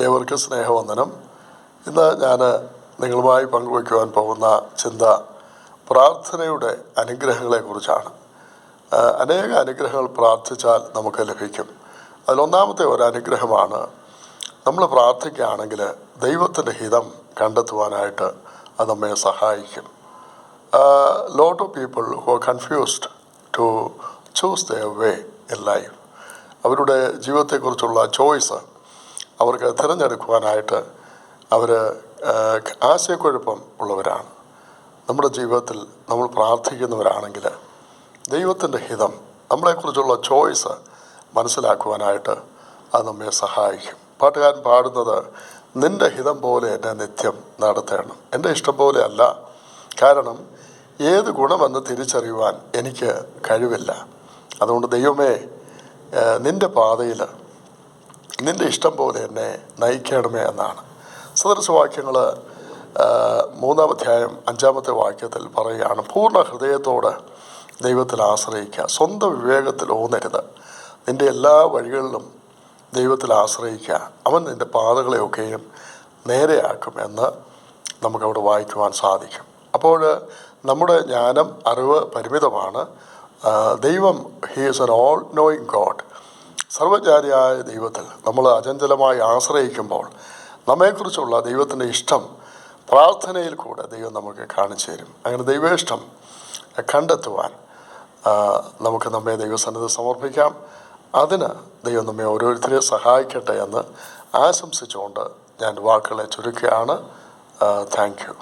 ഏവർക്കും സ്നേഹവന്ദനം. ഇന്ന് ഞാൻ നിങ്ങളുമായി പങ്കുവയ്ക്കുവാൻ പോകുന്ന ചിന്ത പ്രാർത്ഥനയുടെ അനുഗ്രഹങ്ങളെക്കുറിച്ചാണ്. അനേക അനുഗ്രഹങ്ങൾ പ്രാർത്ഥിച്ചാൽ നമുക്ക് ലഭിക്കും. അതിലൊന്നാമത്തെ ഒരു അനുഗ്രഹമാണ്, നമ്മൾ പ്രാർത്ഥിക്കുകയാണെങ്കിൽ ദൈവത്തിൻ്റെ ഹിതം കണ്ടെത്തുവാനായിട്ട് അത് നമ്മെ സഹായിക്കും. Lot of people who are confused to choose their way in life, അവരുടെ ജീവിതത്തെക്കുറിച്ചുള്ള ചോയ്സ് അവർക്ക് തിരഞ്ഞെടുക്കുവാനായിട്ട് അവർ ആശയക്കുഴപ്പം ഉള്ളവരാണ്. നമ്മുടെ ജീവിതത്തിൽ നമ്മൾ പ്രാർത്ഥിക്കുന്നവരാണെങ്കിൽ ദൈവത്തിൻ്റെ ഹിതം, നമ്മളെക്കുറിച്ചുള്ള ചോയ്സ് മനസ്സിലാക്കുവാനായിട്ട് അത് നമ്മെ സഹായിക്കും. പാട്ടുകാരൻ പാടുന്നത്, നിൻ്റെ ഹിതം പോലെ എന്നെ നിത്യം നടത്തണം. എൻ്റെ ഇഷ്ടം പോലെ അല്ല, കാരണം ഏത് ഗുണമെന്ന് തിരിച്ചറിയുവാൻ എനിക്ക് കഴിവില്ല. അതുകൊണ്ട് ദൈവമേ, നിൻ്റെ പാതയിൽ നിൻ്റെ ഇഷ്ടം പോലെ എന്നെ നയിക്കണമേ എന്നാണ്. സദൃശവാക്യങ്ങൾ 3-ാം അധ്യായം 5-ാമത്തെ വാക്യത്തിൽ പറയുകയാണ്, പൂർണ്ണ ഹൃദയത്തോട് ദൈവത്തിൽ ആശ്രയിക്കുക, സ്വന്തം വിവേകത്തിൽ ഊന്നരുത്, നിൻ്റെ എല്ലാ വഴികളിലും ദൈവത്തിൽ ആശ്രയിക്കുക, അവൻ നിൻ്റെ പാതകളെയൊക്കെയും നേരെയാക്കും എന്ന് നമുക്കവിടെ വായിക്കുവാൻ സാധിക്കും. അപ്പോൾ നമ്മുടെ ജ്ഞാനം, അറിവ് പരിമിതമാണ്. ദൈവം, he is an all knowing God. സർവജ്ഞാനിയായ ദൈവത്തിൽ നമ്മൾ അചഞ്ചലമായി ആശ്രയിക്കുമ്പോൾ നമ്മെക്കുറിച്ചുള്ള ദൈവത്തിൻ്റെ ഇഷ്ടം പ്രാർത്ഥനയിൽ കൂടെ ദൈവം നമുക്ക് കാണിച്ചു തരും. അങ്ങനെ ദൈവേഷ്ടം കണ്ടെത്തുവാൻ നമുക്ക് നമ്മെ ദൈവസന്നിധി സമർപ്പിക്കാം. അതിന് ദൈവം നമ്മെ ഓരോരുത്തരെ സഹായിക്കട്ടെ എന്ന് ആശംസിച്ചുകൊണ്ട് ഞാൻ വാക്കുകളെ ചുരുക്കുകയാണ്. Thank you.